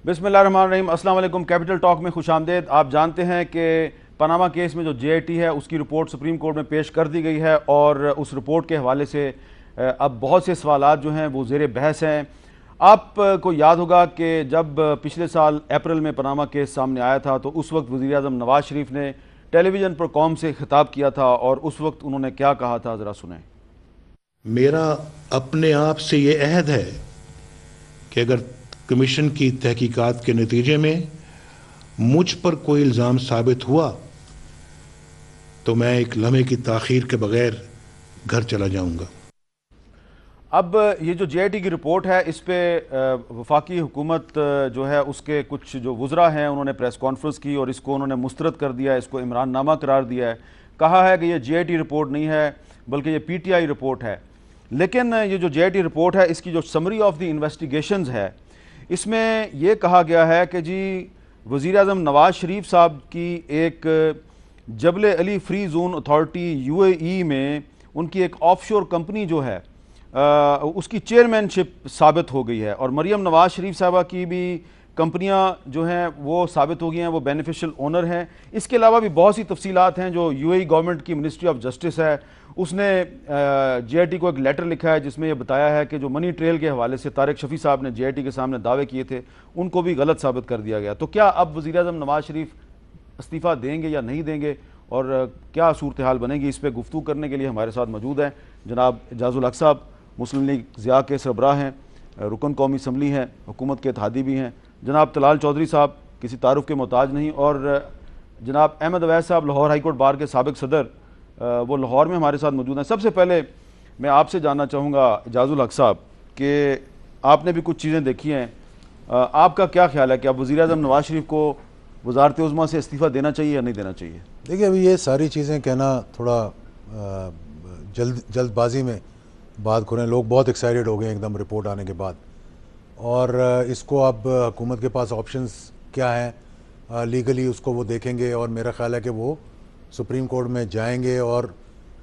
बिस्मिल्लाहिर्रहमानिर्रहीम, अस्सलाम वालेकुम। कैपिटल टॉक में खुशामदीद। आप जानते हैं कि पनामा केस में जो JIT है उसकी रिपोर्ट सुप्रीम कोर्ट में पेश कर दी गई है और उस रिपोर्ट के हवाले से अब बहुत से सवालात जो हैं वो ज़ेर बहस हैं। आपको याद होगा कि जब पिछले साल अप्रैल में पनामा केस सामने आया था तो उस वक्त वज़ीर आज़म नवाज शरीफ ने टेलीविज़न पर कौम से खिताब किया था और उस वक्त उन्होंने क्या कहा था, ज़रा सुनें। मेरा अपने आप से ये अहद है कि अगर कमीशन की तहकीकात के नतीजे में मुझ पर कोई इल्ज़ाम साबित हुआ तो मैं एक लम्हे की ताख़ीर के बगैर घर चला जाऊंगा। अब ये जो JIT की रिपोर्ट है इस पे वफाकी हुकूमत जो है उसके कुछ जो वज़रा हैं उन्होंने प्रेस कॉन्फ्रेंस की और इसको उन्होंने मुस्तरद कर दिया है, इसको इमरान नामा करार दिया है। कहा है कि ये JIT रिपोर्ट नहीं है बल्कि ये PTI रिपोर्ट है। लेकिन ये जो JIT रिपोर्ट है इसकी जो समरी ऑफ द इन्वेस्टिगेशंस है इसमें यह कहा गया है कि जी वज़ीर आज़म नवाज शरीफ साहब की एक Jebel Ali free zone authority UAE में उनकी एक ऑफशोर कंपनी जो है उसकी चेयरमैनशिप साबित हो गई है और मरियम नवाज शरीफ साहबा की भी कंपनियां जो हैं वो साबित हो गई हैं, वो बेनिफिशियल ओनर हैं। इसके अलावा भी बहुत सी तफसीलात हैं जो UAE गवर्नमेंट की मिनिस्ट्री ऑफ जस्टिस है उसने JIT को एक लेटर लिखा है जिसमें यह बताया है कि जो मनी ट्रेल के हवाले से तारिक शफ़ी साहब ने JIT के सामने दावे किए थे उनको भी गलत साबित कर दिया गया। तो क्या अब वज़ीर आज़म नवाज शरीफ इस्तीफ़ा देंगे या नहीं देंगे और क्या सूरत हाल बनेगी, इस पर गुफ्तगू करने के लिए हमारे साथ मौजूद हैं जनाब एजाजुल हक साहब, मुस्लिम लीग ज़िया के सरबराह हैं, रुकन कौमी असम्बली हैं, हुकूमत के इत्तेहादी भी हैं, जनाब तलाल चौधरी साहब किसी तारुफ के मोहताज नहीं, और जनाब अहमद अवैस साहब लाहौर हाई कोर्ट बार के साबिक सदर, वो लाहौर में हमारे साथ मौजूद हैं। सबसे पहले मैं आपसे जानना चाहूँगा एजाजुल हक साहब कि आपने भी कुछ चीज़ें देखी हैं, आपका क्या ख्याल है कि अब वज़ीर आज़म नवाज शरीफ को वज़ारत उज़्मा से इस्तीफ़ा देना चाहिए या नहीं देना चाहिए? देखिए, अभी ये सारी चीज़ें कहना थोड़ा जल्दबाजी में बात करें, लोग बहुत एक्साइटेड हो गए एकदम रिपोर्ट आने के बाद, और इसको अब हुकूमत के पास ऑप्शंस क्या हैं लीगली उसको वो देखेंगे और मेरा ख्याल है कि वो सुप्रीम कोर्ट में जाएंगे और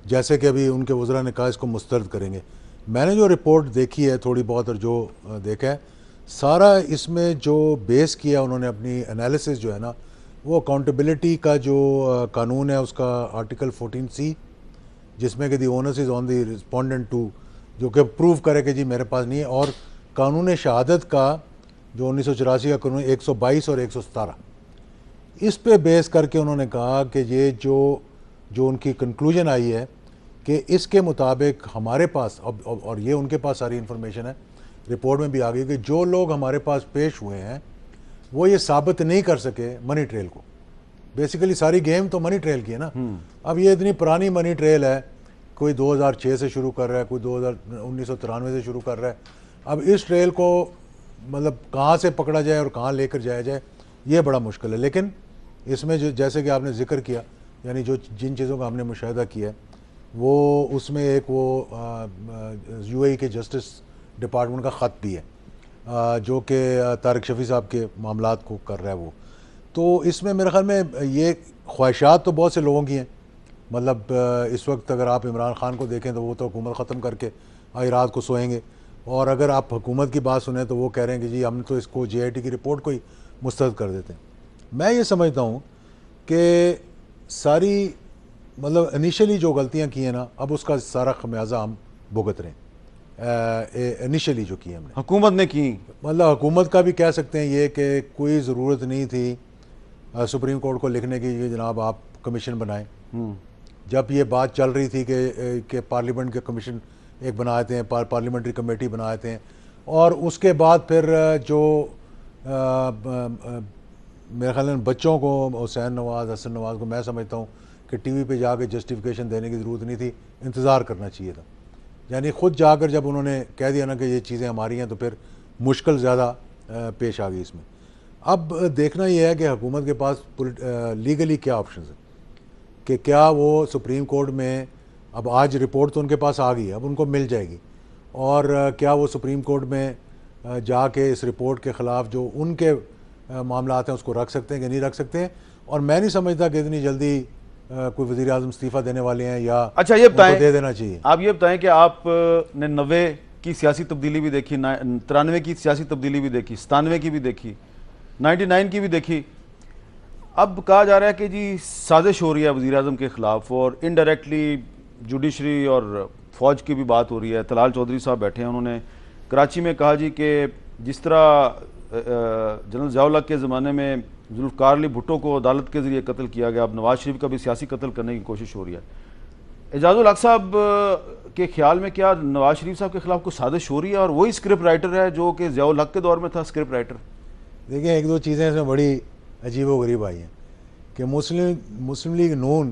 जैसे कि अभी उनके वज़रा ने कहा इसको मुस्तरद करेंगे। मैंने जो रिपोर्ट देखी है थोड़ी बहुत और जो देखा है सारा, इसमें जो बेस किया उन्होंने अपनी एनालिसिस जो है ना, वो अकाउंटेबिलिटी का जो कानून है उसका आर्टिकल 14C, जिसमें कि the onus is on the respondent to, जो कि प्रूव करे कि जी मेरे पास नहीं है, और कानून शहादत का जो 1984 का कानून 122 और 117, इस पे बेस करके उन्होंने कहा कि ये जो उनकी कंक्लूजन आई है कि इसके मुताबिक हमारे पास अब और ये उनके पास सारी इन्फॉर्मेशन है, रिपोर्ट में भी आ गई कि जो लोग हमारे पास पेश हुए हैं वो ये साबित नहीं कर सके मनी ट्रेल को। बेसिकली सारी गेम तो मनी ट्रेल की है ना। अब ये इतनी पुरानी मनी ट्रेल है, कोई 2006 से शुरू कर रहा है, कोई 1993 से शुरू कर रहा है। अब इस ट्रेल को मतलब कहाँ से पकड़ा जाए और कहाँ लेकर जाया जाए ये बड़ा मुश्किल है। लेकिन इसमें जो जैसे कि आपने जिक्र किया, यानी जो जिन चीज़ों का हमने मुशाहिदा किया वो उसमें एक वो UAE के जस्टिस डिपार्टमेंट का ख़त भी है जो कि तारिक शफ़ी साहब के मामलात को कर रहा है वो। तो इसमें मेरे ख्याल में ये ख्वाहिशात तो बहुत से लोगों की हैं, मतलब इस वक्त अगर आप इमरान ख़ान को देखें तो वो तो हुकूमत ख़त्म करके आज रात को सोएंगे, और अगर आप हुकूमत की बात सुने तो वो कह रहे हैं कि जी हम तो इसको JIT की रिपोर्ट को ही मुस्तरद कर देते हैं। मैं ये समझता हूँ कि सारी मतलब इनिशियली जो गलतियाँ की हैं ना, अब उसका सारा खमियाजा हम भुगत रहे हैं। इनिशियली जो की हमने हुकूमत ने की, मतलब हुकूमत का भी कह सकते हैं ये कि कोई ज़रूरत नहीं थी सुप्रीम कोर्ट को लिखने की कि जनाब आप कमीशन बनाएं। जब ये बात चल रही थी कि पार्लियामेंट के कमीशन एक बनाते हैं, पार्लियामेंट्री कमेटी बनाते हैं, और उसके बाद फिर जो मेरे ख्याल में बच्चों को हुसैन नवाज़, हसन नवाज़ को मैं समझता हूँ कि TV पे जाकर जस्टिफिकेशन देने की ज़रूरत नहीं थी, इंतज़ार करना चाहिए था। यानी ख़ुद जाकर जब उन्होंने कह दिया ना कि ये चीज़ें हमारी हैं तो फिर मुश्किल ज़्यादा पेश आ गई इसमें। अब देखना यह है कि हुकूमत के पास लीगली क्या ऑप्शन है, कि क्या वो सुप्रीम कोर्ट में, अब आज रिपोर्ट तो उनके पास आ गई है, अब उनको मिल जाएगी, और क्या वो सुप्रीम कोर्ट में जाके इस रिपोर्ट के ख़िलाफ़ जो उनके मामलात हैं उसको रख सकते हैं कि नहीं रख सकते हैं। और मैं नहीं समझता कि इतनी जल्दी कोई वज़ीर आज़म इस्तीफ़ा देने वाले हैं या अच्छा ये बताएं, दे देना चाहिए। आप ये बताएं कि आपने 90 की सियासी तब्दीली भी देखी, 93 की सियासी तब्दीली भी देखी, 97 की भी देखी, 99 की भी देखी। अब कहा जा रहा है कि जी साजिश हो रही है वज़ीर आज़म के ख़िलाफ़ और इनडायरेक्टली जुडिशरी और फ़ौज की भी बात हो रही है। तलाल चौधरी साहब बैठे हैं, उन्होंने कराची में कहा जी कि जिस तरह जनरल ज़िया उल हक़ के ज़माने में जुल्फ़िकार अली भुट्टो को अदालत के ज़रिए कत्ल किया गया, अब नवाज शरीफ का भी सियासी कत्ल करने की कोशिश हो रही है। एजाज़ुल हक़ साहब के ख्याल में क्या नवाज शरीफ साहब के खिलाफ कुछ साजिश हो रही है और वही स्क्रिप्ट राइटर है जो कि ज़िया उल हक़ के दौर में था स्क्रिप्ट राइटर? देखिए, एक दो चीज़ें इसमें बड़ी अजीब व गरीब आई हैं कि मुस्लिम लीग नून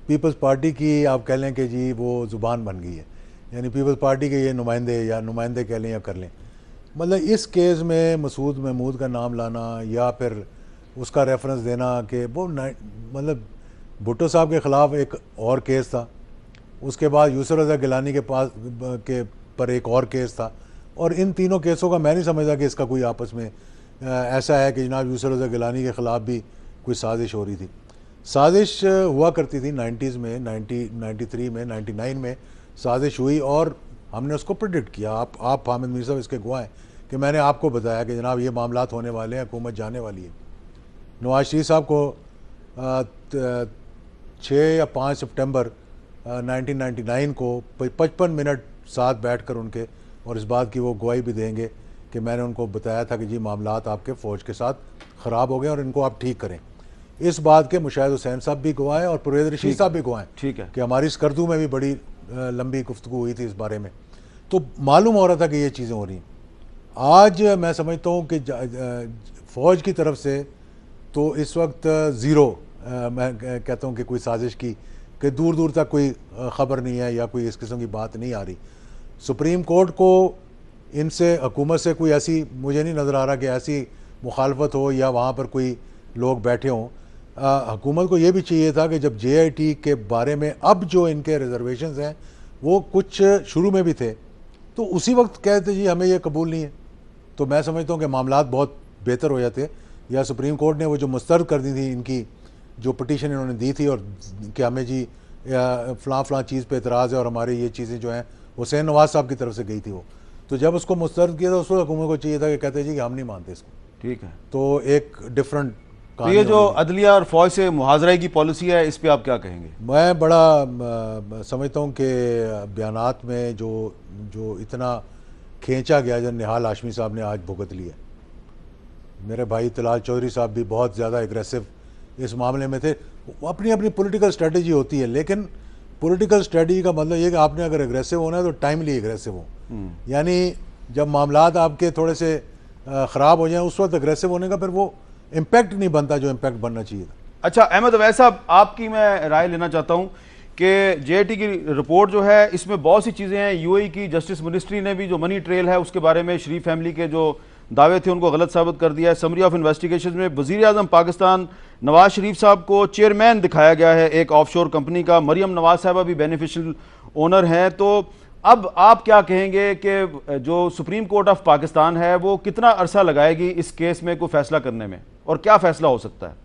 पीपल्स पार्टी की आप कह लें कि जी वो ज़ुबान बन गई है, यानी पीपल्स पार्टी के ये नुमाइंदे या नुमाइंदे कह लें या कर लें। मतलब इस केस में मसूद महमूद का नाम लाना या फिर उसका रेफरेंस देना कि वो मतलब भुट्टो साहब के ख़िलाफ़ एक और केस था, उसके बाद यूसुफ रज़ा गिलानी के पर एक और केस था, और इन तीनों केसों का मैं नहीं समझता कि इसका कोई आपस में ऐसा है कि जनाब यूसुफ रज़ा गिलानी के ख़िलाफ़ भी कोई साजिश हो रही थी। साजिश हुआ करती थी 90s में, 93 में, 99 में साजिश हुई और हमने उसको प्रेडिक्ट किया। आप हामिद मीर साहब इसके गवाह हैं कि मैंने आपको बताया कि जनाब ये मामलात होने वाले हैं, हुकूमत जाने वाली है। नवाज शरीफ साहब को 6 या 5 सितंबर 1999 को 55 मिनट साथ बैठकर उनके और इस बात की वो गवाही भी देंगे कि मैंने उनको बताया था कि जी मामलात आपके फ़ौज के साथ ख़राब हो गए और इनको आप ठीक करें। इस बात के मुशाहिद हुसैन साहब भी गवाह हैं और परवेज़ रशीद साहब भी गवाह हैं। ठीक है कि हमारी स्कर्दू में भी बड़ी लंबी गुफ्तगू हुई थी इस बारे में, तो मालूम हो रहा था कि ये चीज़ें हो रही हैं। आज मैं समझता हूँ कि फ़ौज की तरफ से तो इस वक्त ज़ीरो, मैं कहता हूँ कि कोई साजिश की कि दूर दूर तक कोई ख़बर नहीं है या कोई इस किस्म की बात नहीं आ रही। सुप्रीम कोर्ट को इनसे हुकूमत से कोई ऐसी मुझे नहीं नज़र आ रहा कि ऐसी मुखालफत हो या वहाँ पर कोई लोग बैठे हों। हुकूमत को ये भी चाहिए था कि जब JIT के बारे में अब जो इनके रिजर्वेशंस हैं वो कुछ शुरू में भी थे तो उसी वक्त कहते जी हमें ये कबूल नहीं है, तो मैं समझता हूँ कि मामलात बहुत बेहतर हो जाते। या सुप्रीम कोर्ट ने वो जो मुस्तरद कर दी थी इनकी जो पटिशन इन्होंने दी थी और कि हमें जी फ़लाँ चीज़ पे एतराज़ है और हमारी ये चीज़ें जो हैं हुसैन नवाज साहब की तरफ से गई थी वो, तो जब उसको मुस्तरद किया था उस वक्त हुकूमत को चाहिए था कि कहते जी कि हम नहीं मानते इसको। ठीक है, तो एक डिफरेंट तो ये जो अदलिया और फौज से मुहाजरे की पॉलिसी है इस पे आप क्या कहेंगे? मैं बड़ा समझता हूँ कि बयानात में जो इतना खींचा गया जो निहाल हाशमी साहब ने आज भुगत लिया। मेरे भाई तलाल चौधरी साहब भी बहुत ज़्यादा एग्रेसिव इस मामले में थे। अपनी अपनी पॉलिटिकल स्ट्रेटजी होती है, लेकिन पॉलिटिकल स्ट्रेटजी का मतलब ये कि आपने अगर एग्रेसिव होना है तो टाइमली एग्रेसिव हो, यानी जब मामलात आपके थोड़े से ख़राब हो जाएं उस वक्त एग्रेसिव होने का फिर वो इम्पैक्ट नहीं बनता जो इम्पैक्ट बनना चाहिए था। अच्छा अहमद अवैस साहब, आपकी मैं राय लेना चाहता हूँ कि JIT की रिपोर्ट जो है इसमें बहुत सी चीज़ें हैं। UAE की जस्टिस मिनिस्ट्री ने भी जो मनी ट्रेल है उसके बारे में शरीफ फैमिली के जो दावे थे उनको गलत साबित कर दिया है। समरी ऑफ इन्वेस्टिगेशन में वज़ीर आज़म पाकिस्तान नवाज शरीफ साहब को चेयरमैन दिखाया गया है एक ऑफशोर कंपनी का, मरियम नवाज साहबा भी बेनिफिशियल ओनर हैं। तो अब आप क्या कहेंगे कि जो सुप्रीम कोर्ट ऑफ पाकिस्तान है वो कितना अरसा लगाएगी इस केस में कोई फैसला करने में और क्या फैसला हो सकता है?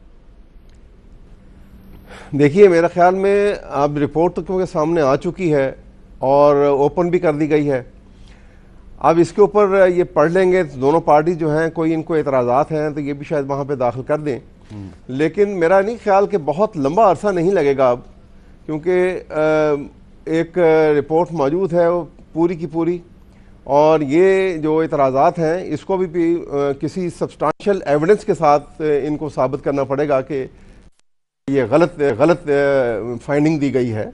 देखिए, मेरे ख्याल में अब रिपोर्ट तो क्योंकि सामने आ चुकी है और ओपन भी कर दी गई है, अब इसके ऊपर ये पढ़ लेंगे तो दोनों पार्टी जो हैं कोई इनको एतराज़ात हैं तो ये भी शायद वहाँ पे दाखिल कर दें। लेकिन मेरा नहीं ख्याल कि बहुत लंबा अरसा नहीं लगेगा अब, क्योंकि एक रिपोर्ट मौजूद है वो पूरी की पूरी, और ये जो एतराज़ात हैं इसको भी किसी सब्सटेंशियल एविडेंस के साथ इनको साबित करना पड़ेगा कि ये गलत फाइंडिंग दी गई है।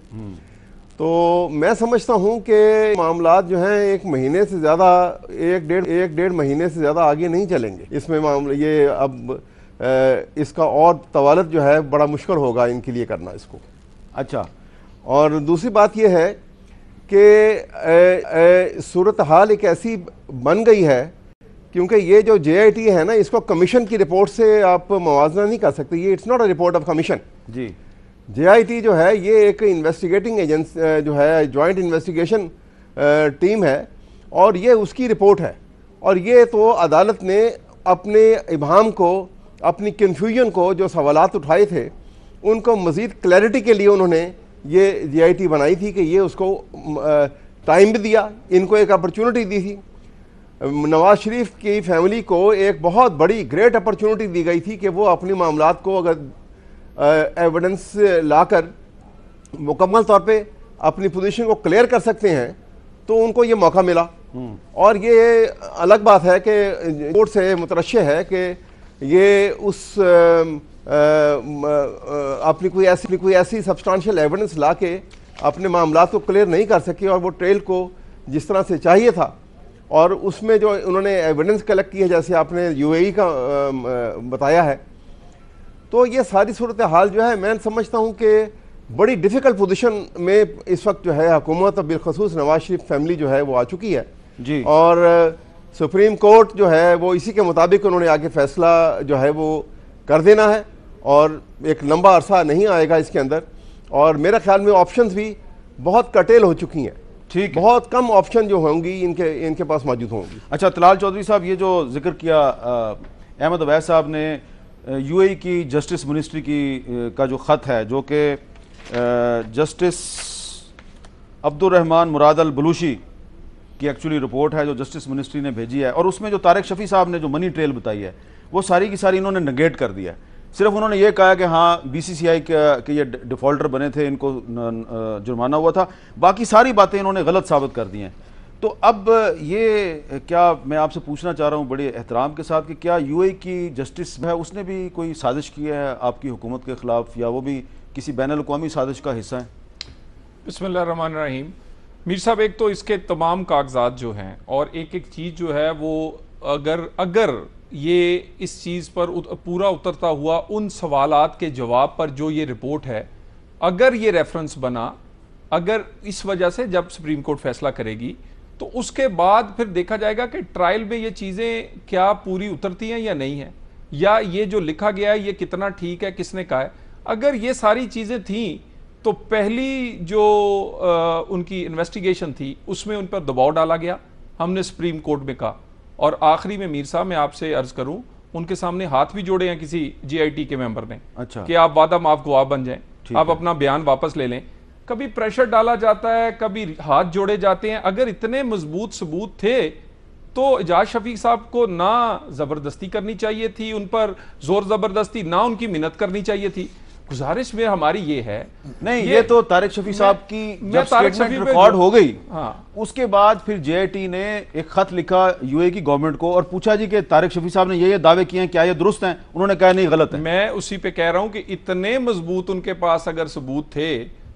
तो मैं समझता हूँ कि मामलात जो हैं एक महीने से ज़्यादा, एक डेढ़ महीने से ज़्यादा आगे नहीं चलेंगे इसमें मामला। ये अब इसका और तवालत जो है बड़ा मुश्किल होगा इनके लिए करना इसको। अच्छा, और दूसरी बात यह है कि सूरत हाल एक ऐसी बन गई है क्योंकि ये जो JIT है ना, इसको कमीशन की रिपोर्ट से आप मवाजना नहीं कर सकते। ये it's not a report of commission जी। JIT जो है ये एक इन्वेस्टिगेटिंग एजेंसी जो है, जॉइंट इन्वेस्टिगेशन टीम है और ये उसकी रिपोर्ट है। और ये तो अदालत ने अपने इबाहम को, अपनी कन्फ्यूजन को, जो सवालात उठाए थे उनको मज़ीद क्लैरिटी के लिए उन्होंने ये JIT बनाई थी कि ये उसको टाइम भी दिया, इनको एक अपॉर्चुनिटी दी थी। नवाज शरीफ की फैमिली को एक बहुत बड़ी ग्रेट अपॉर्चुनिटी दी गई थी कि वो अपनी मामलात को अगर एविडेंस लाकर मुकम्मल तौर पे अपनी पोजीशन को क्लियर कर सकते हैं तो उनको ये मौका मिला। और ये अलग बात है कि कोर्ट से मुतरश्शे है कि ये उस अपनी कोई ऐसी सब्सटेंशियल एविडेंस ला के अपने मामलात को क्लियर नहीं कर सके और वो ट्रेल को जिस तरह से चाहिए था और उसमें जो उन्होंने एविडेंस कलेक्ट की है जैसे आपने यूएई का बताया है, तो ये सारी सूरत हाल जो है मैं समझता हूँ कि बड़ी डिफ़िकल्ट पोजीशन में इस वक्त जो है हुकूमत और बिलखसूस नवाज शरीफ फैमिली जो है वो आ चुकी है जी। और सुप्रीम कोर्ट जो है वो इसी के मुताबिक उन्होंने आगे फैसला जो है वो कर देना है और एक लंबा अरसा नहीं आएगा इसके अंदर। और मेरे ख्याल में ऑप्शंस भी बहुत कटेल हो चुकी हैं, ठीक, बहुत कम ऑप्शन जो होंगी इनके पास मौजूद होंगी। अच्छा तलाल चौधरी साहब, ये जो जिक्र किया अहमद अवैस साहब ने यूएई की जस्टिस मिनिस्ट्री की का जो ख़त है जो कि जस्टिस अब्दुर्रहमान मुराद अल बलूशी की एक्चुअली रिपोर्ट है जो जस्टिस मिनिस्ट्री ने भेजी है, और उसमें जो तारिक शफी साहब ने जो मनी ट्रेल बताई है वो सारी की सारी इन्होंने नेगेट कर दिया है। सिर्फ उन्होंने ये कहा कि हाँ बीसीसीआई के ये डिफ़ॉल्टर बने थे, इनको जुर्माना हुआ था, बाकी सारी बातें इन्होंने गलत साबित कर दी हैं। तो अब ये क्या मैं आपसे पूछना चाह रहा हूँ बड़े एहतराम के साथ कि क्या यूएई की जस्टिस है उसने भी कोई साजिश की है आपकी हुकूमत के ख़िलाफ़, या वो भी किसी बैनुल अक़वामी साजिश का हिस्सा है? बिस्मिल्लाहिर्रहमानिर्रहीम। मीर साहब, एक तो इसके तमाम कागजात जो हैं और एक एक चीज़ जो है वो अगर ये इस चीज़ पर पूरा उतरता हुआ उन सवालात के जवाब पर जो ये रिपोर्ट है, अगर ये रेफरेंस बना, अगर इस वजह से जब सुप्रीम कोर्ट फैसला करेगी तो उसके बाद फिर देखा जाएगा कि ट्रायल में ये चीज़ें क्या पूरी उतरती हैं या नहीं है, या ये जो लिखा गया है ये कितना ठीक है, किसने कहा है। अगर ये सारी चीज़ें थी तो पहली जो उनकी इन्वेस्टिगेशन थी उसमें उन पर दबाव डाला गया, हमने सुप्रीम कोर्ट में कहा, और आखिरी में मीर साहब मैं आपसे अर्ज करूं, उनके सामने हाथ भी जोड़े हैं किसी जीआईटी के मेंबर ने, अच्छा, कि आप वादा माफ गवाह बन जाएं, आप अपना बयान वापस ले लें। कभी प्रेशर डाला जाता है, कभी हाथ जोड़े जाते हैं। अगर इतने मजबूत सबूत थे तो एजाज शफीक साहब को ना जबरदस्ती करनी चाहिए थी, उन पर जोर जबरदस्ती ना उनकी मिन्नत करनी चाहिए थी। गुजारिश में हमारी ये है, नहीं ये तो तारिक शफी साहब की जब स्टेटमेंट रिकॉर्ड हो गई, हाँ, उसके बाद फिर जेआईटी ने एक खत लिखा यूएई की गवर्नमेंट को और पूछा जी कि तारिक शफी साहब ने ये दावे किए हैं, क्या ये दुरुस्त हैं? उन्होंने कहा नहीं, गलत है। मैं उसी पे कह रहा हूं कि इतने मजबूत उनके पास अगर सबूत थे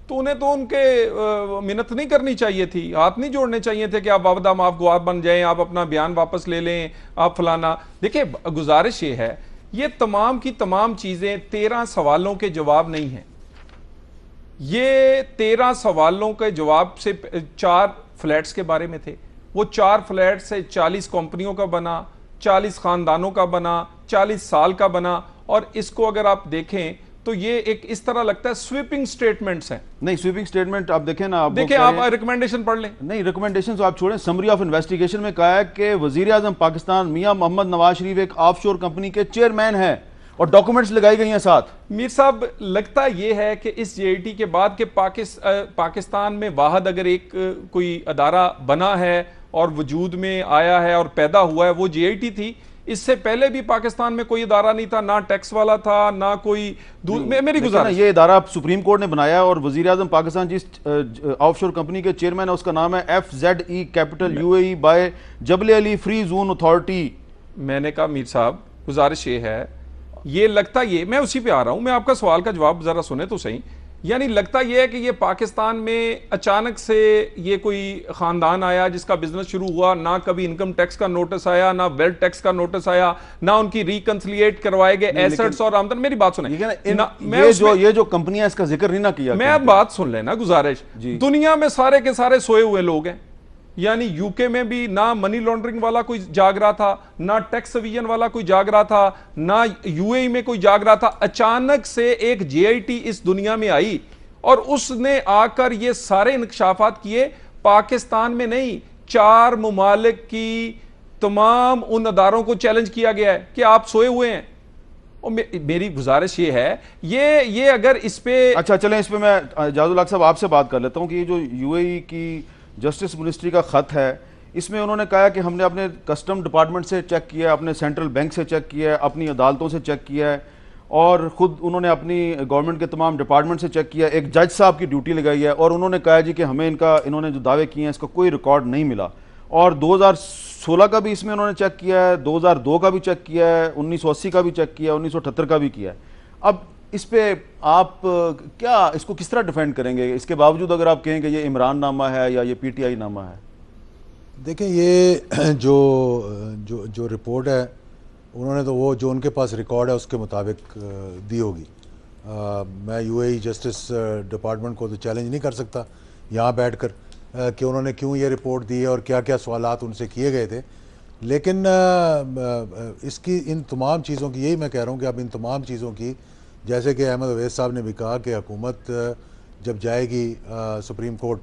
तो उन्हें तो उनके मिन्नत नहीं करनी चाहिए थी, हाथ नहीं जोड़ने चाहिए थे कि आप वादा माफ गवाह बन जाएं, आप अपना बयान वापस ले लें, आप फलाना। देखिए, गुजारिश ये है, ये तमाम की तमाम चीजें 13 सवालों के जवाब नहीं है। ये 13 सवालों के जवाब से 4 फ्लैट्स के बारे में थे। वो 4 फ्लैट से 40 कंपनियों का बना, 40 खानदानों का बना, 40 साल का बना। और इसको अगर आप देखें तो ये एक इस तरह लगता है स्वीपिंग स्टेटमेंट्स हैं। नहीं, स्वीपिंग स्टेटमेंट आप देखें ना, आप रिकमेंडेशन पढ़ लें। नहीं, रिकमेंडेशन तो आप छोड़ें, समरी ऑफ इन्वेस्टिगेशन में कहा है कि वजीर आजम पाकिस्तान मियां मोहम्मद नवाज शरीफ एक ऑफशोर कंपनी के चेयरमैन हैं और डॉक्यूमेंट्स लगाई गई हैं साथ। मीर साहब, लगता यह है कि इस जेआईटी के बाद के पाकिस्तान में वाहद अगर एक कोई अदारा बना है और वजूद में आया है और पैदा हुआ है वो जेआईटी थी। इससे पहले भी पाकिस्तान में कोई इदारा नहीं था, ना टैक्स वाला था, ना कोई मेरी गुजारिश, ये इदारा सुप्रीम कोर्ट ने बनाया और वजीर आजम पाकिस्तान जिस ऑफशोर कंपनी के चेयरमैन है उसका नाम है FZE कैपिटल UAE बाय जबल अली फ्री जोन अथॉरिटी। मैंने कहा मीर साहब, गुजारिश ये है, ये लगता ये, मैं उसी पे आ रहा हूं, मैं आपका सवाल का जवाब जरा सुने तो सही। यानी लगता यह है कि ये पाकिस्तान में अचानक से ये कोई खानदान आया जिसका बिजनेस शुरू हुआ, ना कभी इनकम टैक्स का नोटिस आया, ना वेल्थ टैक्स का नोटिस आया, ना उनकी रिकंसिलिएट करवाए गए एसेट्स और आमदन। मेरी बात सुने, ये जो कंपनी है इसका जिक्र नहीं ना किया। मैं अब बात सुन लेना, गुजारिश। दुनिया में सारे के सारे सोए हुए लोग हैं, यानी यूके में भी ना मनी लॉन्ड्रिंग वाला कोई जाग रहा था, ना टैक्स एविजन वाला कोई जाग रहा था, ना यूएई में कोई जाग रहा था। अचानक से एक जेआईटी इस दुनिया में आई और उसने आकर ये सारे इंकशाफात किए। पाकिस्तान में नहीं, 4 मुमालिक की तमाम उन अदारों को चैलेंज किया गया है कि आप सोए हुए हैं। और मेरी गुजारिश ये है, ये अगर इस पे, अच्छा चलें, इस पे मैं जादुल हक साहब आपसे बात कर लेता हूं कि ये जो यूएई की जस्टिस मिनिस्ट्री का खत है, इसमें उन्होंने कहा कि हमने अपने कस्टम डिपार्टमेंट से चेक किया, अपने सेंट्रल बैंक से चेक किया है, अपनी अदालतों से चेक किया है और ख़ुद उन्होंने अपनी गवर्नमेंट के तमाम डिपार्टमेंट से चेक किया, एक जज साहब की ड्यूटी लगाई है और उन्होंने कहा जी कि हमें इन्होंने जो दावे किए हैं इसका कोई रिकॉर्ड नहीं मिला। और 2016 का भी इसमें उन्होंने चेक किया है, 2002 का भी चेक किया है, 1980 का भी चेक किया है, 1978 का भी किया है। अब इस पे आप क्या इसको किस तरह डिफेंड करेंगे, इसके बावजूद अगर आप कहेंगे ये इमरान नामा है या ये पीटीआई नामा है? देखिए, ये जो रिपोर्ट है उन्होंने तो वो जो उनके पास रिकॉर्ड है उसके मुताबिक दी होगी। मैं यूएई जस्टिस डिपार्टमेंट को तो चैलेंज नहीं कर सकता यहाँ बैठकर कि उन्होंने क्यों ये रिपोर्ट दी है और क्या क्या सवालात उनसे किए गए थे। लेकिन इसकी इन तमाम चीज़ों की, यही मैं कह रहा हूँ कि अब इन तमाम चीज़ों की, जैसे कि अहमद अवैस साहब ने भी कहा कि हुकूमत जब जाएगी सुप्रीम कोर्ट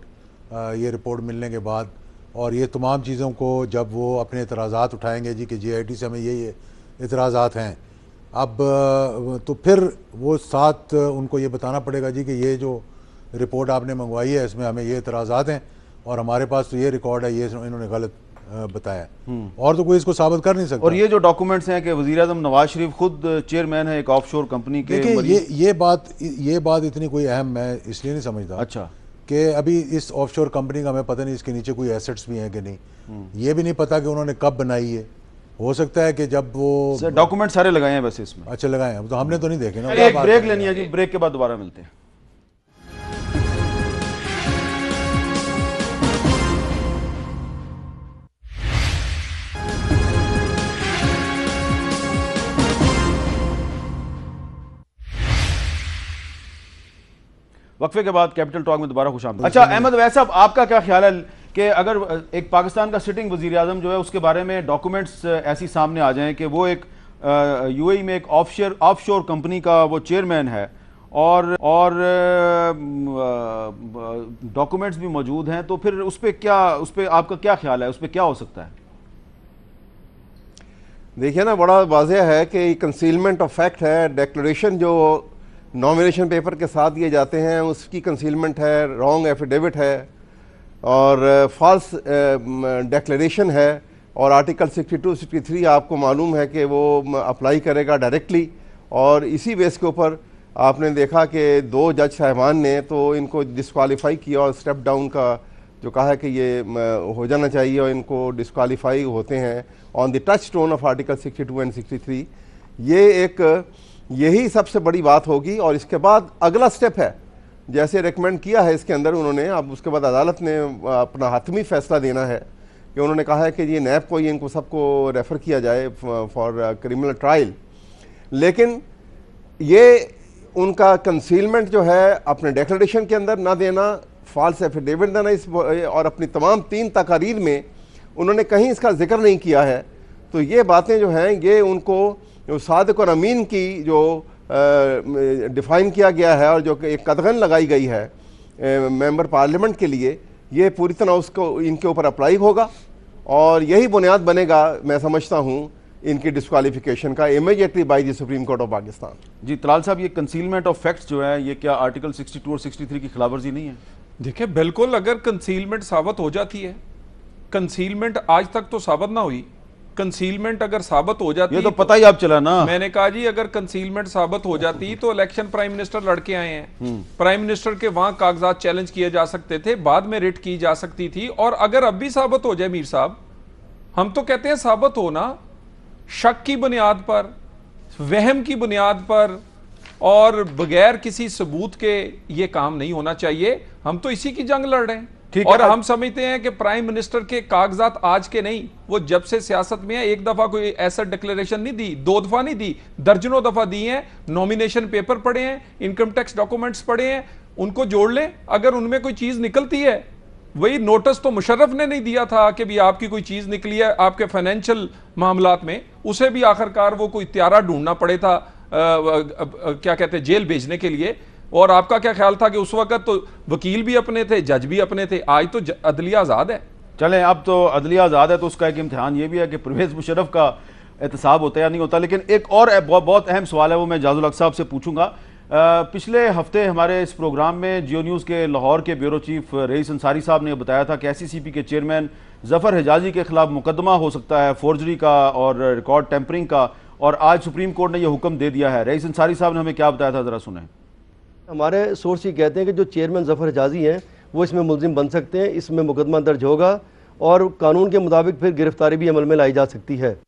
ये रिपोर्ट मिलने के बाद, और ये तमाम चीज़ों को जब वो अपने एतराज़ात उठाएंगे जी कि JIT से हमें ये एतराज़ात हैं, अब तो फिर वो साथ उनको ये बताना पड़ेगा जी कि ये जो रिपोर्ट आपने मंगवाई है इसमें हमें ये एतराज़ात हैं और हमारे पास तो ये रिकॉर्ड है, ये इन्होंने गलत बताया। और तो कोई इसको साबित कर नहीं सकता। और ये जो डॉक्यूमेंट्स हैं कि वज़ीर आज़म नवाज शरीफ खुद चेयरमैन है एक ऑफशोर कंपनी के। देखिए, ये बात इतनी कोई अहम मैं इसलिए नहीं समझता अच्छा कि अभी इस ऑफशोर कंपनी का हमें पता नहीं इसके नीचे कोई एसेट्स भी हैं कि नहीं, ये भी नहीं पता कि उन्होंने कब बनाई है। हो सकता है कि जब वो डॉक्यूमेंट सारे लगाए हैं वैसे इसमें। अच्छा, लगाए हैं तो हमने तो नहीं देखे ना। एक ब्रेक लेनी है जी, ब्रेक के बाद दोबारा मिलते हैं। वक्फे के बाद कैपिटल टॉक में दोबारा खुशामदीद। अच्छा अहमद अवैस साहब, आपका क्या ख्याल है कि अगर एक पाकिस्तान का सिटिंग वजीर आजम जो है उसके बारे में डॉक्यूमेंट्स ऐसी सामने आ जाएं कि वो एक यूएई में एक ऑफशोर कंपनी का वो चेयरमैन है और डॉक्यूमेंट्स भी मौजूद हैं, तो फिर उस पर आपका क्या ख्याल है, उस पर क्या हो सकता है? देखिए ना, बड़ा वाज़ेह है कि कंसीलमेंट ऑफ फैक्ट है। डिक्लेरेशन जो नॉमिनेशन पेपर के साथ दिए जाते हैं उसकी कंसीलमेंट है, रॉन्ग एफिडेविट है और फॉल्स डिक्लेरेशन है। और आर्टिकल 62-63 आपको मालूम है कि वो अप्लाई करेगा डायरेक्टली। और इसी बेस के ऊपर आपने देखा कि 2 जज साहिबान ने तो इनको डिस्क्वालीफाई किया और स्टेप डाउन का जो कहा है कि ये हो जाना चाहिए और इनको डिस्क्वालीफाई होते हैं on the touch tone of article 62 and 63। यही सबसे बड़ी बात होगी। और इसके बाद अगला स्टेप है, जैसे रेकमेंड किया है इसके अंदर उन्होंने, अब उसके बाद अदालत ने अपना हतमी फैसला देना है कि उन्होंने कहा है कि ये नैब को इनको सबको रेफ़र किया जाए फॉर क्रिमिनल ट्रायल। लेकिन ये उनका कंसीलमेंट जो है अपने डिक्लेरेशन के अंदर ना देना, फॉल्स एफिडेविट देना इस और अपनी तमाम 3 तकारीर में उन्होंने कहीं इसका जिक्र नहीं किया है। तो ये बातें जो हैं ये उनको सादिक और अमीन की जो डिफ़ाइन किया गया है और जो एक कदगन लगाई गई है मेंबर पार्लियामेंट के लिए, ये पूरी तरह उसको इनके ऊपर अप्लाई होगा और यही बुनियाद बनेगा मैं समझता हूँ इनकी डिस्क्वालिफिकेशन का immediately by the Supreme Court of Pakistan. जी तलाल साहब, ये कंसीलमेंट ऑफ फैक्ट्स जो है ये क्या आर्टिकल 62 और 63 की खिलाफवर्जी नहीं है? देखिए, बिल्कुल, अगर कंसीलमेंट साबित हो जाती है, कंसीलमेंट आज तक तो साबित ना हुई, कंसीलमेंट अगर साबित हो जाती, ये तो पता ही आप चला ना। मैंने कहा जी अगर कंसीलमेंट साबित हो जाती तो इलेक्शन प्राइम मिनिस्टर लड़के आए हैं, प्राइम मिनिस्टर के वहां कागजात चैलेंज किए जा सकते थे, बाद में रिट की जा सकती थी। और अगर अब भी साबित हो जाए मीर साहब, हम तो कहते हैं साबित होना शक की बुनियाद पर, वहम की बुनियाद पर और बगैर किसी सबूत के ये काम नहीं होना चाहिए। हम तो इसी की जंग लड़ रहे हैं और हम समझते हैं कि प्राइम मिनिस्टर के कागजात आज के नहीं, वो जब से सियासत में है, एक दफा कोई ऐसा डिक्लेरेशन नहीं दी, 2 दफा नहीं दी, दर्जनों दफा दी हैं। नॉमिनेशन पेपर पढ़े हैं, इनकम टैक्स डॉक्यूमेंट्स पढ़े हैं, उनको जोड़ लें। अगर उनमें कोई चीज निकलती है, वही नोटिस तो मुशर्रफ ने नहीं दिया था कि भी आपकी कोई चीज निकली है आपके फाइनेंशियल मामलात में, उसे भी आखिरकार वो कोई त्यारा ढूंढना पड़े था क्या कहते हैं जेल भेजने के लिए। और आपका क्या ख्याल था कि उस वक्त तो वकील भी अपने थे, जज भी अपने थे, आज तो अदलिया आज़ाद है। चलें, अब तो अदलिया आज़ाद है तो उसका एक इम्तिहान ये भी है कि परवेज़ मुशर्रफ का एहतसाब होता है या नहीं होता। लेकिन एक और बहुत अहम सवाल है, वो मैं जाजुल हक साहब से पूछूंगा पिछले हफ्ते हमारे इस प्रोग्राम में जियो न्यूज़ के लाहौर के ब्यूरो चीफ रईस अंसारी साहब ने बताया था कि SCCP के चेयरमैन जफर हिजाजी के खिलाफ मुकदमा हो सकता है फोर्जरी का और रिकॉर्ड टेम्परिंग का, और आज सुप्रीम कोर्ट ने यह हुक्म दे दिया है। रईस अंसारी साहब ने हमें क्या बताया था, जरा सुने। हमारे सोर्स ये कहते हैं कि जो चेयरमैन जफर हिजाजी हैं वो इसमें मुलजिम बन सकते हैं, इसमें मुकदमा दर्ज होगा और कानून के मुताबिक फिर गिरफ्तारी भी अमल में लाई जा सकती है।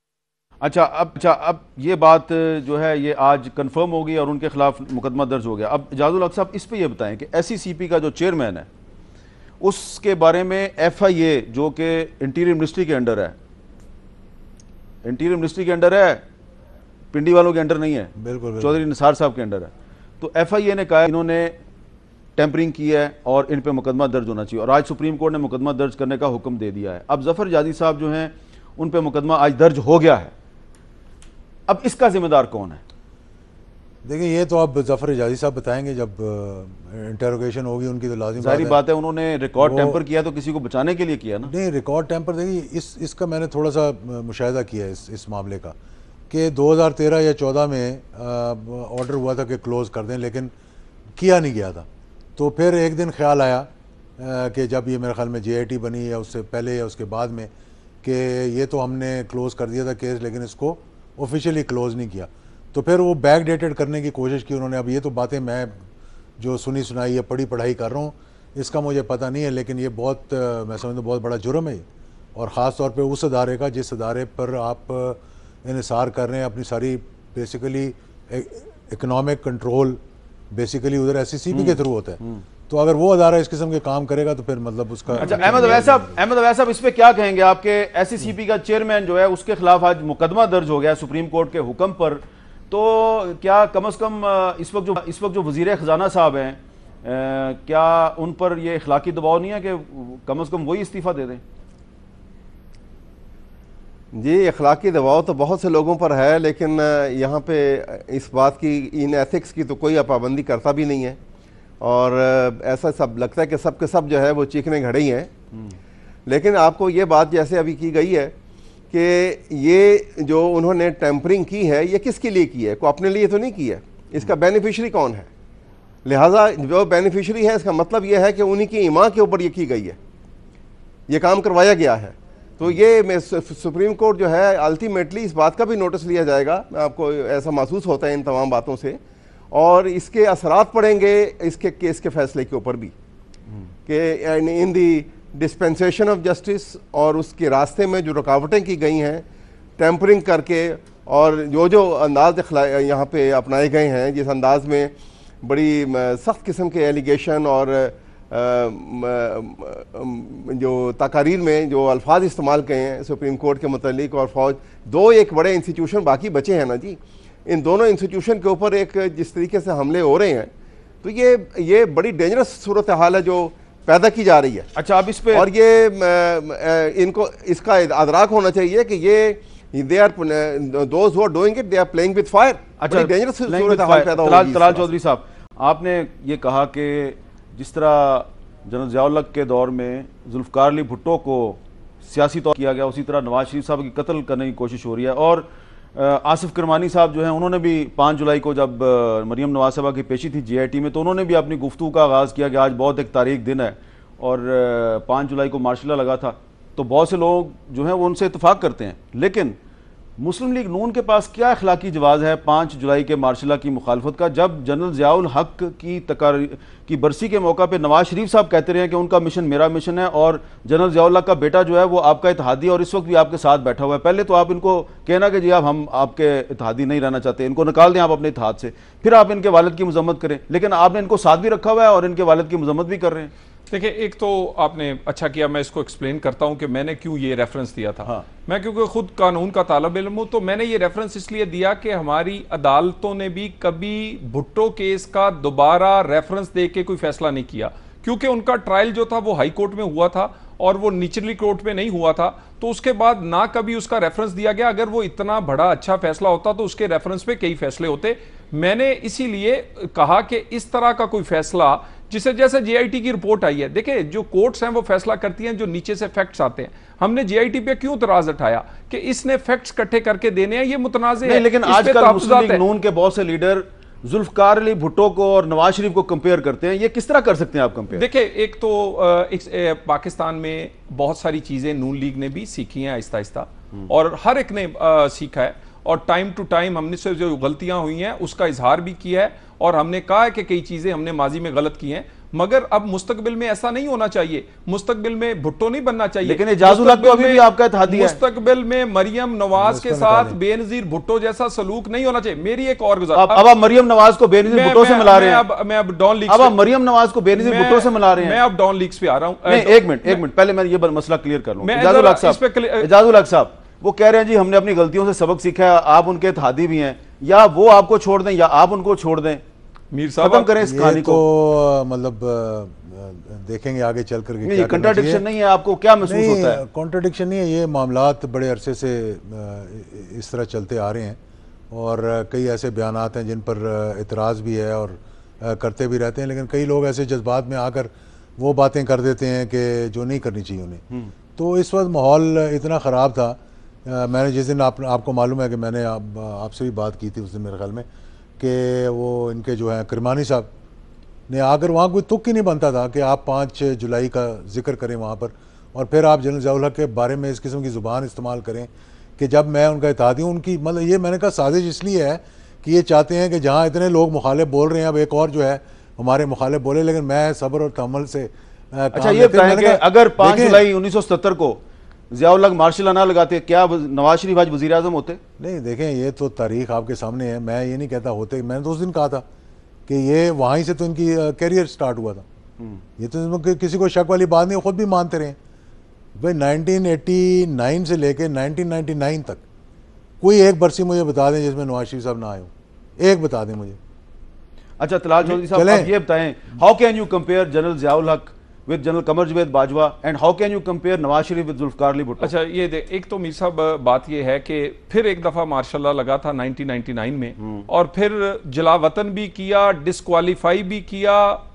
अच्छा, अब ये बात जो है ये आज कंफर्म हो गई और उनके खिलाफ मुकदमा दर्ज हो गया। अब इजाजुल हक साहब, इस पे ये बताएं कि SCCP का जो चेयरमैन है उसके बारे में FIA जो कि इंटीरियर मिनिस्ट्री के अंडर है, इंटीरियर मिनिस्ट्री के अंडर है, पिंडी वालों के अंडर नहीं है, बिल्कुल चौधरी निसार साहब के अंडर है। तो FIA ने कहा इन्होंने टेम्परिंग की है और इन पे मुकदमा दर्ज होना चाहिए, और आज सुप्रीम कोर्ट ने मुकदमा दर्ज करने का हुक्म दे दिया है। अब जफर हिजाजी साहब जो हैं उन पे मुकदमा आज दर्ज हो गया है, अब इसका जिम्मेदार कौन है? देखिए, ये तो अब जफर हिजाजी साहब बताएंगे जब इंटरोगेशन होगी उनकी, तो लाजिम जाहिर बात है उन्होंने रिकॉर्ड टेम्पर किया तो किसी को बचाने के लिए किया ना। नहीं, रिकॉर्ड टेम्पर देखिए इसका मैंने थोड़ा सा मुशाहिदा किया है इस मामले का कि 2013 या 14 में ऑर्डर हुआ था कि क्लोज़ कर दें, लेकिन किया नहीं गया था। तो फिर एक दिन ख्याल आया कि जब ये मेरे ख्याल में JIT बनी या उससे पहले या उसके बाद में, कि ये तो हमने क्लोज़ कर दिया था केस लेकिन इसको ऑफिशियली क्लोज़ नहीं किया। तो फिर वो बैक डेटेड करने की कोशिश की उन्होंने। अब ये तो बातें मैं जो सुनी सुनाई या पढ़ी पढ़ाई कर रहा हूँ, इसका मुझे पता नहीं है, लेकिन ये बहुत मैं समझता हूँ बहुत बड़ा जुर्म है, और ख़ास तौर पे उस अदारे का जिस अदारे पर आप इन्हिसार कर रहे हैं अपनी सारी बेसिकली इकनॉमिक कंट्रोल बेसिकली उधर SCCP के थ्रू होता है। तो अगर वो अदारा इस किस्म के काम करेगा तो फिर मतलब उसका। अच्छा, अहमद अवैस साहब इस पे क्या कहेंगे? आपके SCCP का चेयरमैन जो है उसके खिलाफ आज मुकदमा दर्ज हो गया सुप्रीम कोर्ट के हुक्म पर, तो क्या कम से कम इस वक्त जो वजीर खजाना साहब हैं, क्या उन पर यह इखलाकी दबाव नहीं है कि कम से कम वही इस्तीफा दे दें? जी, इखलाकी दबाव तो बहुत से लोगों पर है, लेकिन यहाँ पे इस बात की, इन एथिक्स की तो कोई पाबंदी करता भी नहीं है, और ऐसा सब लगता है कि सब के सब जो है वो चीखने घड़े ही हैं। लेकिन आपको ये बात जैसे अभी की गई है कि ये जो उन्होंने टेम्परिंग की है ये किसके लिए की है? को अपने लिए तो नहीं की है, इसका बेनिफिशरी कौन है? लिहाजा जो बेनिफिशरी है इसका मतलब ये है कि उन्हीं की ईमान के ऊपर ये की गई है, ये काम करवाया गया है। तो ये सुप्रीम कोर्ट जो है अल्टीमेटली इस बात का भी नोटिस लिया जाएगा, आपको ऐसा महसूस होता है इन तमाम बातों से, और इसके असरात पड़ेंगे इसके केस के फैसले के ऊपर भी, कि इन दी डिस्पेंसेशन ऑफ जस्टिस, और उसके रास्ते में जो रुकावटें की गई हैं टेम्परिंग करके, और जो अंदाज यहाँ पे अपनाए गए हैं, जिस अंदाज में बड़ी सख्त किस्म के एलिगेशन और जो तकारीर में जो अल्फाज इस्तेमाल किए हैं सुप्रीम कोर्ट के मुतालिक और फौज, दो एक बड़े इंस्टीट्यूशन बाकी बचे हैं ना जी, इन दोनों इंस्टीट्यूशन के ऊपर एक जिस तरीके से हमले हो रहे हैं, तो ये बड़ी डेंजरस सूरत हाल है जो पैदा की जा रही है। अच्छा, अब इस पे और ये इनको इसका अदराक होना चाहिए कि ये they are those who are doing it, they are playing with fire. अच्छा, डेंजरस सूरत हाल पैदा हो रही है। तलाल चौधरी साहब, आपने ये कहा कि जिस तरह जनरल ज़ियाउल हक के दौर में जुल्फ़िकार अली भुट्टो को सियासी तौर किया गया, उसी तरह नवाज शरीफ साहब की कत्ल करने की कोशिश हो रही है। और आसिफ करमानी साहब जो हैं उन्होंने भी 5 जुलाई को जब मरियम नवाज साहबा की पेशी थी JIT में, तो उन्होंने भी अपनी गुफ्तगू का आगाज़ किया कि आज बहुत एक तारीख दिन है और 5 जुलाई को मार्शल लॉ लगा था। तो बहुत से लोग जो हैं वो उनसे इत्तेफाक करते हैं, लेकिन मुस्लिम लीग नून के पास क्या अखलाकी जवाज़ है 5 जुलाई के मार्शल लॉ की मुखालफत का, जब जनरल ज़ियाउल हक की बरसी के मौका पे नवाज शरीफ साहब कहते रहे हैं कि उनका मिशन मेरा मिशन है, और जनरल ज़ियाउल हक का बेटा जो है वो आपका इत्तेहादी और इस वक्त भी आपके साथ बैठा हुआ है। पहले तो आप इनको कहना कि जी आप हम आपके इत्तेहादी नहीं रहना चाहते, इनको निकाल दें आप अपने इत्तेहाद से, फिर आप इनके वालिद की मजम्मत करें, लेकिन आपने इनको साथ भी रखा हुआ है और इनके वालिद की मजम्मत भी कर रहे हैं। देखिए, एक तो आपने अच्छा किया, मैं इसको एक्सप्लेन करता हूं कि मैंने क्यों ये रेफरेंस दिया था। हाँ। मैं क्योंकि खुद कानून का तालिब इल्म हूं, तो मैंने ये रेफरेंस इसलिए दिया कि हमारी अदालतों ने भी कभी भुट्टो केस का दोबारा रेफरेंस दे के कोई फैसला नहीं किया, क्योंकि उनका ट्रायल जो था वो हाई कोर्ट में हुआ था और वो निचली कोर्ट में नहीं हुआ था, तो उसके बाद ना कभी उसका रेफरेंस दिया गया। अगर वो इतना बड़ा अच्छा फैसला होता तो उसके रेफरेंस पे कई फैसले होते। मैंने इसीलिए कहा कि इस तरह का कोई फैसला, जिसे जैसे JIT की रिपोर्ट आई है, देखिए जो कोर्ट्स हैं वो फैसला करती हैं जो नीचे से फैक्ट्स आते हैं। हमने JIT पे क्यों तराज उठाया कि इसने फैक्ट्स इकट्ठे करके देने हैं, ये मुतनाज़े है। लेकिन आजकल मुस्लिम लीग नून के बहुत से लीडर जुल्फकार अली भुट्टो को और नवाज शरीफ को कंपेयर करते हैं, ये किस तरह कर सकते हैं आप कंपेयर? देखिए, एक तो पाकिस्तान में बहुत सारी चीजें नून लीग ने भी सीखी हैं आहिस्ता आहिस्ता, और हर एक ने सीखा है, और टाइम टू टाइम हमने से जो गलतियां हुई हैं उसका इजहार भी किया है, और हमने कहा है कि कई चीजें हमने माजी में गलत की हैं, मगर अब मुस्तकबिल में ऐसा नहीं होना चाहिए। मुस्तकबिल में भुट्टो नहीं बनना चाहिए, लेकिन एजाजुल हक तो अभी भी आपका इत्तेहादी है। मुस्तकबिल में मरियम नवाज के साथ बेनजीर भुट्टो जैसा सलूक नहीं होना चाहिए। मेरी एक और अब आप मरियम नवाज को बेनजीर भुट्टो से मिला रहे हैं। मैं अब डॉन लीग, अब आप मरियम नवाज को बेनजीर भुट्टो से मिला रहे हैं। मैं अब डॉन लीग्स पे आ रहा हूं। एक मिनट पहले मैं ये मसला क्लियर कर लूं। एजाजुल हक साहब वो कह रहे हैं जी हमने अपनी गलतियों से सबक सीखा है, आप उनके इत्तेहादी भी हैं, या वो आपको छोड़ दें या आप उनको छोड़ दें। मीर साहब खत्म करें इस कहानी को। मतलब देखेंगे आगे चल करके। ये कंट्राडिक्शन नहीं है, आपको क्या महसूस होता है? कॉन्ट्राडिक्शन नहीं है, ये मामलात बड़े अरसे से इस तरह चलते आ रहे हैं, और कई ऐसे बयानात हैं जिन पर इतराज़ भी है और करते भी रहते हैं, लेकिन कई लोग ऐसे जज्बात में आकर वो बातें कर देते हैं कि जो नहीं करनी चाहिए उन्हें। तो इस वक्त माहौल इतना ख़राब था। मैंने जिस दिन आपको मालूम है कि मैंने आपसे भी बात की थी उस दिन मेरे ख्याल में, कि वो इनके जो हैं करमानी साहब ने आकर वहाँ कोई तुक ही नहीं बनता था कि आप 5 जुलाई का जिक्र करें वहाँ पर, और फिर आप जनरल ज़ियाउल हक के बारे में इस किस्म की ज़ुबान इस्तेमाल करें कि जब मैं उनका इत्तेहादी हूँ। उनकी मतलब ये मैंने कहा साजिश इसलिए है कि ये चाहते हैं कि जहाँ इतने लोग मुखालिफ बोल रहे हैं अब एक और जो है हमारे मुखालिफ बोले, लेकिन मैं सब्र और तहम्मुल से अच्छा ये बताएं कि अगर 5 जुलाई 1977 को ज़ियाउल हक मार्शल ना लगाते, क्या नवाज शरीफ आज वज़ीर आज़म होते? नहीं, देखें ये तो तारीख आपके सामने है, मैं ये नहीं कहता होते। मैंने तो उस दिन कहा था कि ये वहीं से तो इनकी कैरियर स्टार्ट हुआ था। ये तो किसी को शक वाली बात नहीं, खुद भी मानते रहे भाई। 1989 से लेके 1999 तक कोई एक बरसी मुझे बता दें जिसमें नवाज शरीफ साहब ना आए हो, एक बता दें मुझे। अच्छा तलाल चौधरी साहब आप ये बताएं, how can you compare general Ziaul हक with General Qamar Javed Bajwa and how can you compare Nawaz Sharif with Zulfikar Ali Bhutto? अच्छा ये एक तो मीर साहब बात ये है कि फिर एक दफा मार्शल लगा था 1999 में, और फिर जलावतन भी किया, डिस्क्वालीफाई भी किया,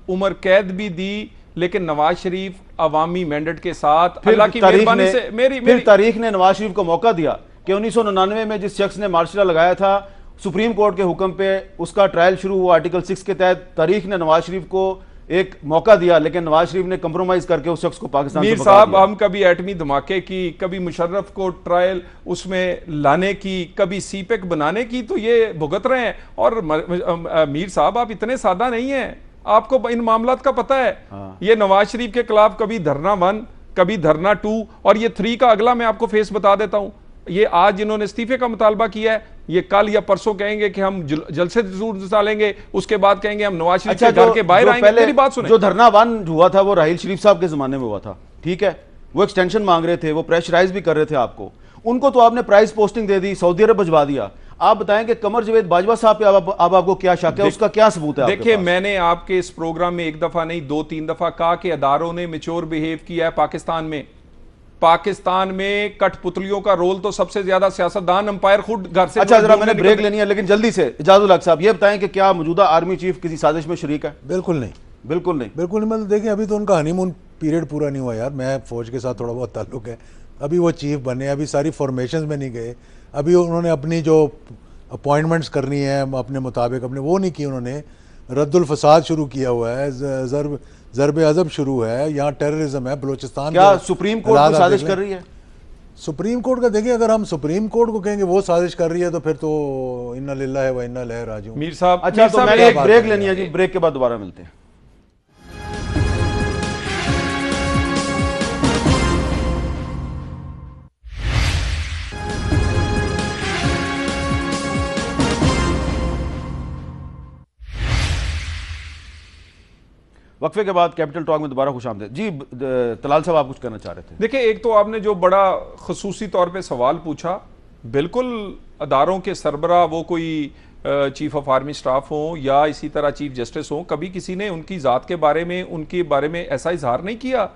उम्र कैद भी दी, लेकिन नवाज शरीफ अवामी मैंडेट के साथ अल्लाह की मेहरबानी से मेरी तारीख ने नवाज शरीफ को मौका दिया कि 1999 में जिस शख्स ने मार्शल लगाया था सुप्रीम कोर्ट के हुक्म पे, उसका ट्रायल शुरू हुआ आर्टिकल 6 के तहत। तारीख ने नवाज शरीफ को एक मौका दिया, लेकिन नवाज शरीफ ने कंप्रोमाइज करके उस शख्स को पाकिस्तान मीर साहब हम कभी एटमी धमाके की, कभी मुशर्रफ को ट्रायल उसमें लाने की, कभी सीपेक बनाने की तो ये भुगत रहे हैं। और मीर साहब आप इतने सादा नहीं हैं, आपको इन मामलात का पता है। ये नवाज शरीफ के खिलाफ कभी धरना 1, कभी धरना 2, और ये 3 का अगला मैं आपको फेस बता देता हूं। ये आज जिन्होंने इस्तीफे का मुतालबा किया है, ये कल या परसों कहेंगे कि हम जलसे डालेंगे, उसके बाद कहेंगे हम नवाज शरीफ के घर के बाहर आएंगे। मेरी बात सुने, जो धरना 1 हुआ था वो राहील शरीफ साहब के जमाने में हुआ था, ठीक है, वो एक्सटेंशन मांग रहे थे, वो प्रेशराइज भी कर रहे थे आपको, उनको तो आपने प्राइस पोस्टिंग दे दी, सऊदी अरब भिजवा दिया। आप बताएं कि कमर जवेद बाजवा साहब पे अब आपको क्या शक है, उसका क्या सबूत है? देखिए मैंने आपके इस प्रोग्राम में एक दफा नहीं 2-3 दफा कहा कि अदारों ने मैच्योर बिहेव किया है पाकिस्तान में। पाकिस्तान में कठपुतलियों का रोल तो सबसे ज्यादा सियासतदान अंपायर खुद घर से। अच्छा जरा मैंने ब्रेक लेनी है, लेकिन जल्दी से एजाजुल हक साहब ये बताएं कि क्या मौजूदा आर्मी चीफ किसी साजिश में शरीक है? बिल्कुल नहीं, बिल्कुल नहीं, बिल्कुल नहीं। मतलब देखिए अभी तो उनका हनीमून पीरियड पूरा नहीं हुआ यार। मैं फौज के साथ थोड़ा बहुत ताल्लुक है, अभी वो चीफ बने, अभी सारी फॉर्मेशन में नहीं गए, अभी उन्होंने अपनी जो अपॉइंटमेंट्स करनी है अपने मुताबिक अपने वो नहीं की। उन्होंने रद्दुल फसाद शुरू किया हुआ है, ज़रब अज़ब शुरू है, यहाँ टेररिज्म है बलूचिस्तान। क्या सुप्रीम कोर्ट साजिश कर रही है? सुप्रीम कोर्ट का देखिए, अगर हम सुप्रीम कोर्ट को कहेंगे वो साजिश कर रही है तो फिर तो इन्ना लिल्लाहि व इन्ना इलैहि राजिऊन। मीर साहब अच्छा तो मैंने एक ब्रेक लेनी है जी, ब्रेक के बाद दोबारा मिलते हैं। वक्फे के बाद कैपिटल टॉक में दोबारा खुशामदीद जी। तलाल साहब आप कुछ कहना चाह रहे थे? देखिए एक तो आपने जो बड़ा खसूसी तौर पे सवाल पूछा, बिल्कुल अदारों के सरबरा वो कोई चीफ ऑफ आर्मी स्टाफ हो या इसी तरह चीफ जस्टिस हो, कभी किसी ने उनकी ज़ात के बारे में उनके बारे में ऐसा इजहार नहीं किया।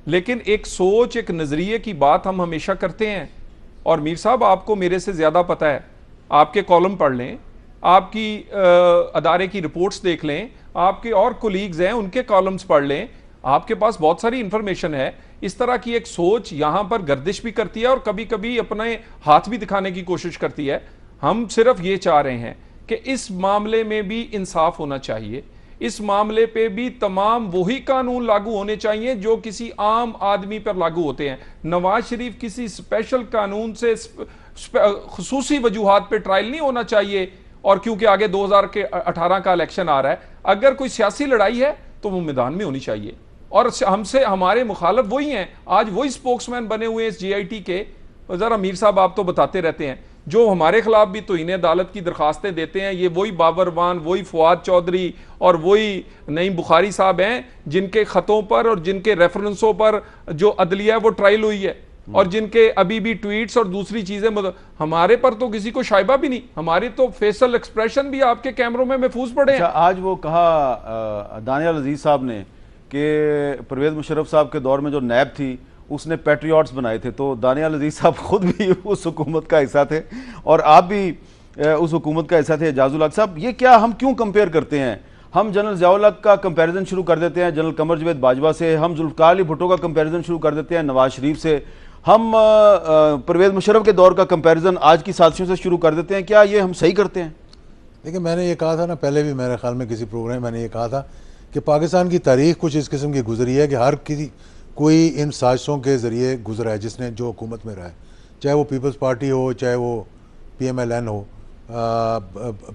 लेकिन एक सोच एक नज़रिए की बात हम हमेशा करते हैं। और मीर साहब आपको मेरे से ज़्यादा पता है, आपके कॉलम पढ़ लें, आपकी अदारे की रिपोर्ट्स देख लें, आपके और कोलीग्स हैं उनके कॉलम्स पढ़ लें, आपके पास बहुत सारी इंफॉर्मेशन है। इस तरह की एक सोच यहां पर गर्दिश भी करती है और कभी कभी अपने हाथ भी दिखाने की कोशिश करती है। हम सिर्फ ये चाह रहे हैं कि इस मामले में भी इंसाफ होना चाहिए, इस मामले पे भी तमाम वही कानून लागू होने चाहिए जो किसी आम आदमी पर लागू होते हैं। नवाज शरीफ किसी स्पेशल कानून से खुसूसी वजूहात पे ट्रायल नहीं होना चाहिए, और क्योंकि आगे 2018 का इलेक्शन आ रहा है, अगर कोई सियासी लड़ाई है तो वो मैदान में होनी चाहिए। और हमसे हमारे मुखालफ वही हैं, आज वही स्पोक्समैन बने हुए हैं इस JIT के। जरा मीर साहब आप तो बताते रहते हैं, जो हमारे खिलाफ भी तो इन्हें अदालत की दरखास्तें देते हैं, ये वही बाबरवान, वही फुआद चौधरी और वही नईम बुखारी साहब हैं जिनके खतों पर और जिनके रेफरेंसों पर जो अदलिया है वो ट्रायल हुई है, और जिनके अभी भी ट्वीट्स और दूसरी चीजें हमारे पर तो किसी को शायबा भी नहीं, हमारे तो फेशियल एक्सप्रेशन भी आपके कैमरों में महफूज पड़े हैं। आज वो कहा दानियाल अजीज साहब ने कि परवेज मुशर्रफ साहब के दौर में जो नैब थी उसने पैट्रियट्स बनाए थे, तो दानियाल अजीज साहब खुद भी उस हुकूमत का हिस्सा थे और आप भी उस हुकूमत का हिस्सा थे। एजाजुल हक साहब, ये क्या हम क्यों कंपेयर करते हैं? हम जनरल ज़ियाउल हक का कंपैरिजन शुरू कर देते हैं जनरल कमर जवेद बाजवा से, हम जुल्फ़िकार अली भुट्टो का कंपैरिजन शुरू कर देते हैं नवाज शरीफ से, हम परवेज मुशर्रफ के दौर का कंपैरिजन आज की साजिशों से शुरू कर देते हैं। क्या ये हम सही करते हैं? देखिए, मैंने ये कहा था ना पहले भी, मेरे ख्याल में किसी प्रोग्राम में मैंने ये कहा था कि पाकिस्तान की तारीख कुछ इस किस्म की गुजरी है कि हर किसी कोई इन साजिशों के ज़रिए गुजरा है, जिसने जो हुकूमत में रहा है, चाहे वो पीपल्स पार्टी हो, चाहे वो PMLN हो।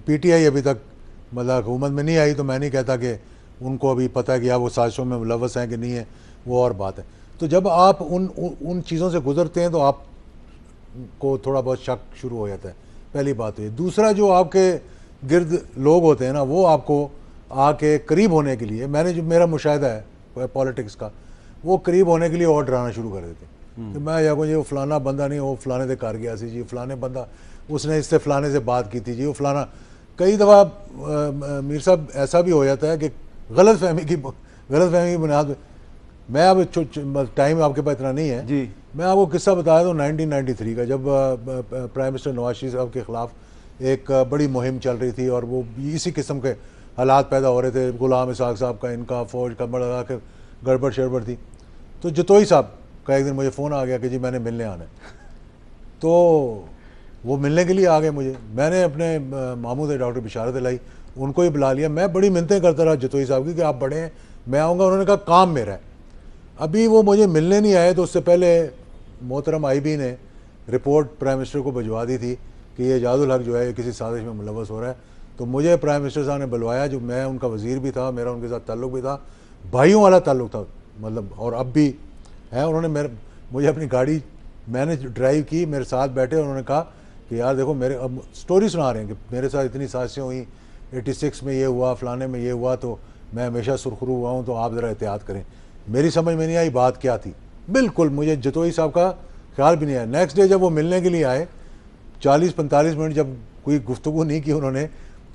PTI अभी तक मतलब हुकूमत में नहीं आई, तो मैं नहीं कहता कि उनको अभी पता है कि वो साजिशों में मुलव्वस हैं कि नहीं है, वो और बात है। तो जब आप उन चीज़ों से गुजरते हैं तो आपको थोड़ा बहुत शक शुरू हो जाता है, पहली बात है। दूसरा, जो आपके गिर्द लोग होते हैं ना, वो आपको आके करीब होने के लिए, मैंने जो मेरा मुशाहिदा है पॉलिटिक्स का, वो करीब होने के लिए और डराना शुरू कर देते हैं कि मैं या कोई वो फलाना बंदा नहीं, वो फलाने से कार गया सी जी, फलाने बंदा उसने इससे फलाने से बात की थी जी, वो फलाना। कई दफ़ा मीर साहब ऐसा भी हो जाता है कि गलत फहमी की बुनियाद पर, मैं अब टाइम आपके पास इतना नहीं है जी, मैं आपको किस्सा बताया तो 1993 का, जब प्राइम मिनिस्टर नवाज शरीफ साहब के ख़िलाफ़ एक बड़ी मुहिम चल रही थी और वो इसी किस्म के हालात पैदा हो रहे थे, गुलाम इसाक साहब का, इनका फ़ौज कमर लगा कर गड़बड़ शड़बड़ थी। तो जतोई साहब का एक दिन मुझे फ़ोन आ गया कि जी मैंने मिलने आना है, तो वो मिलने के लिए आ गए मुझे। मैंने अपने मामू थे डॉक्टर बिशारत लाई, उनको ही बुला लिया। मैं बड़ी मिन्नतें करता रहा जतोई साहब की कि आप बड़े हैं, मैं आऊँगा। उन्होंने कहा काम मेरा है। अभी वो मुझे मिलने नहीं आए तो उससे पहले मोहतरम IB ने रिपोर्ट प्राइम मिनिस्टर को भिजवा दी थी कि ये एजाजुल हक जो है ये किसी साजिश में मुलव्वस हो रहा है। तो मुझे प्राइम मिनिस्टर साहब ने बुलवाया, जो मैं उनका वज़ीर भी था, मेरा उनके साथ ताल्लुक़ भी था, भाइयों वाला ताल्लुक़ था मतलब, और अब भी है। उन्होंने मुझे अपनी गाड़ी मैंने ड्राइव की, मेरे साथ बैठे, उन्होंने कहा कि यार देखो, मेरे अब स्टोरी सुना रहे हैं कि मेरे साथ इतनी साजिशें हुई, 86 में ये हुआ, फलाने में ये हुआ, तो मैं हमेशा सुरखरू हुआ हूँ, तो आप ज़रा एहतियात करें। मेरी समझ में नहीं आई बात क्या थी, बिल्कुल मुझे जतोई साहब का ख्याल भी नहीं आया। नेक्स्ट डे जब वो मिलने के लिए आए, 40-45 मिनट जब कोई गुफ्तगू नहीं की उन्होंने,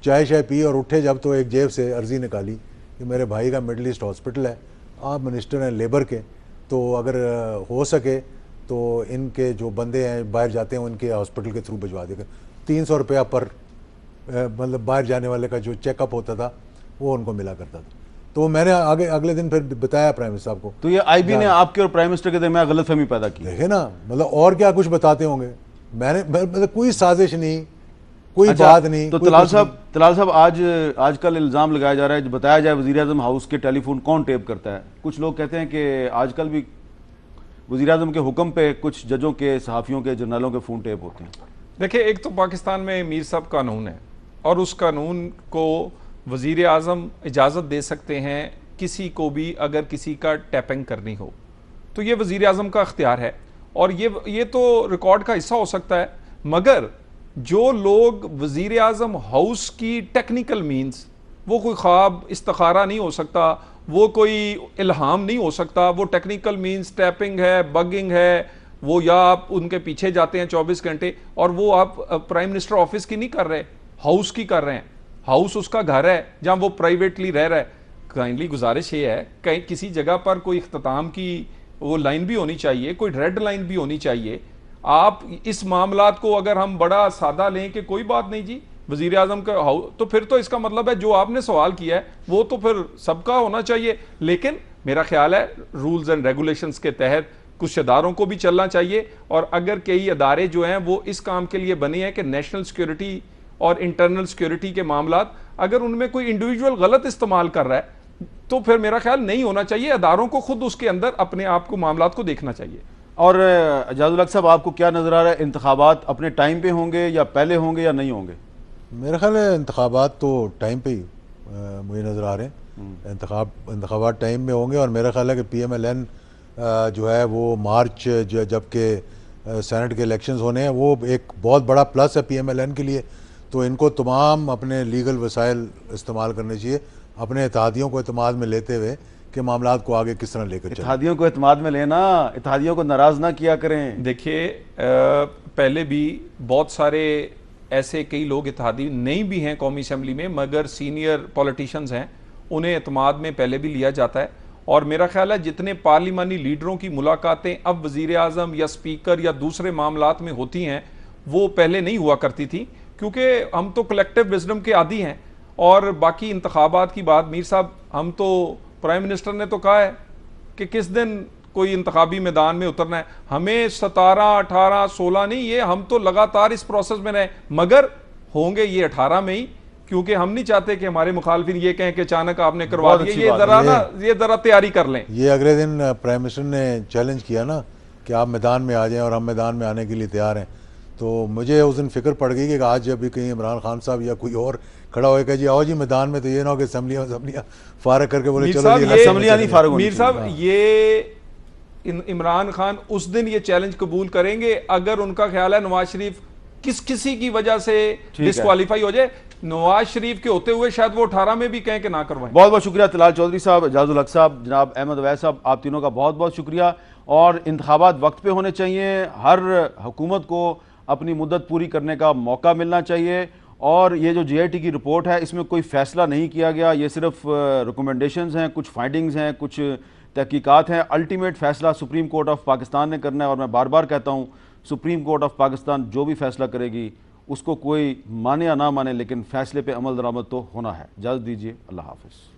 चाय शाय पी और उठे जब, तो एक जेब से अर्जी निकाली कि मेरे भाई का मिडल ईस्ट हॉस्पिटल है, आप मिनिस्टर हैं लेबर के, तो अगर हो सके तो इनके जो बंदे हैं बाहर जाते हैं उनके हॉस्पिटल के थ्रू भिजवा देगा। 300 रुपया पर मतलब बाहर जाने वाले का जो चेकअप होता था वो उनको मिला करता था। तो मैंने आगे अगले दिन फिर बताया प्राइम मिनिस्टर साहब को। तो ये IB ने आपके और प्राइम मिनिस्टर के दरमियान गलतफहमी पैदा की। देखे ना, मतलब और क्या कुछ बताते होंगे। मैंने मतलब कोई साजिश नहीं, कोई अच्छा, बात नहीं। तो तलाल साहब आजकल इल्ज़ाम लगाया जा रहा है, बताया जाए वज़ीर-ए-आज़म हाउस के टेलीफोन कौन टेप करता है। कुछ लोग कहते हैं कि आजकल भी वज़ीर-ए-आज़म के हुक्म पे कुछ जजों के, सहाफ़ियों के, जर्नलों के फ़ोन टेप होते हैं। देखिए, एक तो पाकिस्तान में मीर साहब कानून है और उस कानून को वज़ीर-ए-आज़म इजाज़त दे सकते हैं किसी को भी, अगर किसी का टैपिंग करनी हो तो ये वज़ीर-ए-आज़म का इख्तियार है और ये तो रिकॉर्ड का हिस्सा हो सकता है। मगर जो लोग वज़ीर-ए-आज़म हाउस की टेक्निकल मीन्स, वो कोई ख्वाब इस्तिखारा नहीं हो सकता, वो कोई इल्हाम नहीं हो सकता, वो टेक्निकल मीन्स टैपिंग है, बगिंग है, वो या आप उनके पीछे जाते हैं 24 घंटे, और वो आप प्राइम मिनिस्टर ऑफिस की नहीं कर रहे, हाउस की कर रहे हैं। हाउस उसका घर है जहां वो प्राइवेटली रह रहा है। काइंडली गुजारिश ये है, कहीं किसी जगह पर कोई इख्तिताम की वो लाइन भी होनी चाहिए, कोई रेड लाइन भी होनी चाहिए। आप इस मामलात को अगर हम बड़ा सादा लें कि कोई बात नहीं जी वजीर आजम का हाउस, तो फिर तो इसका मतलब है जो आपने सवाल किया है वो तो फिर सबका होना चाहिए। लेकिन मेरा ख्याल है रूल्स एंड रेगुलेशंस के तहत कुछ अदारों को भी चलना चाहिए, और अगर कई अदारे जो हैं वो इस काम के लिए बने हैं कि नेशनल सिक्योरिटी और इंटरनल सिक्योरिटी के मामलात, अगर उनमें कोई इंडिविजुअल गलत इस्तेमाल कर रहा है तो फिर मेरा ख्याल नहीं होना चाहिए। अदारों को खुद उसके अंदर अपने आप को मामलात को देखना चाहिए। और जाजुल हक साहब, आपको क्या नजर आ रहा है, इंतखाबात अपने टाइम पे होंगे या पहले होंगे या नहीं होंगे? मेरा ख्याल है इंतखाबात तो टाइम पे ही मुझे नज़र आ रहे हैं। इंतखाबात टाइम में होंगे और मेरा ख्याल है कि PMLN जो है वो मार्च जबकि सेनेट के इलेक्शंस होने हैं, वो एक बहुत बड़ा प्लस है PMLN के लिए। तो इनको तमाम अपने लीगल वसाइल इस्तेमाल करने चाहिए, अपने इत्तेहादियों को एतमाद में लेते हुए कि मामलात को आगे किस तरह लेकर चलें। इत्तेहादियों को एतमाद में लेना, इत्तेहादियों को नाराज ना किया करें। देखिए, पहले भी बहुत सारे ऐसे कई लोग इत्तेहादी नहीं भी हैं कौमी असम्बली में, मगर सीनियर पॉलिटिशियंस हैं, उन्हें एतमाद में पहले भी लिया जाता है। और मेरा ख्याल है जितने पार्लिमानी लीडरों की मुलाकातें अब वजीर आज़म या स्पीकर या दूसरे मामलात में होती हैं, वो पहले नहीं हुआ करती थी, क्योंकि हम तो कलेक्टिव विजडम के आदी हैं। और बाकी इंतखाबात की बात, मीर साहब, हम तो प्राइम मिनिस्टर ने तो कहा है कि किस दिन कोई इंतखाबी मैदान में उतरना है, हमें 17, 18, 16 नहीं, ये हम तो लगातार इस प्रोसेस में रहे, मगर होंगे ये 18 में ही, क्योंकि हम नहीं चाहते कि हमारे मुखालफिन ये कहें कि अचानक आपने करवा दिया। ये जरा तैयारी कर लें। ये अगले दिन प्राइम मिनिस्टर ने चैलेंज किया ना कि आप मैदान में आ जाएं, और हम मैदान में आने के लिए तैयार हैं। तो मुझे उस दिन फिक्र पड़ गई कि आज अभी कहीं इमरान खान साहब या कोई और खड़ा होगा जी आओ जी मैदान में, तो ये ना हो कि असम्बलियाँ फारग करके बोले चलो जी असम्बलियाँ नहीं फारग होनी मीर साहब, ये इमरान खान उस दिन ये चैलेंज कबूल करेंगे अगर उनका ख्याल है नवाज शरीफ किसी की वजह से डिस्क्वालीफाई हो जाए। नवाज शरीफ के होते हुए शायद वो 18 में भी कहें कि ना करवाएं। बहुत बहुत शुक्रिया तलाल चौधरी साहब, जाजुल हक साहब, जनाब अहमद अवैस साहब, आप तीनों का बहुत बहुत शुक्रिया। और इंतखाबात वक्त पे होने चाहिए, हर हुकूमत को अपनी मुद्दत पूरी करने का मौका मिलना चाहिए। और ये जो JIT की रिपोर्ट है, इसमें कोई फैसला नहीं किया गया, ये सिर्फ रिकमेंडेशंस हैं, कुछ फाइंडिंग्स हैं, कुछ तहकीकात हैं। अल्टीमेट फैसला सुप्रीम कोर्ट ऑफ पाकिस्तान ने करना है। और मैं बार बार कहता हूँ, सुप्रीम कोर्ट ऑफ पाकिस्तान जो भी फैसला करेगी उसको कोई माने या ना माने, लेकिन फैसले पे अमल दरामद तो होना है। इजाज़त दीजिए, अल्लाह हाफ़िज़।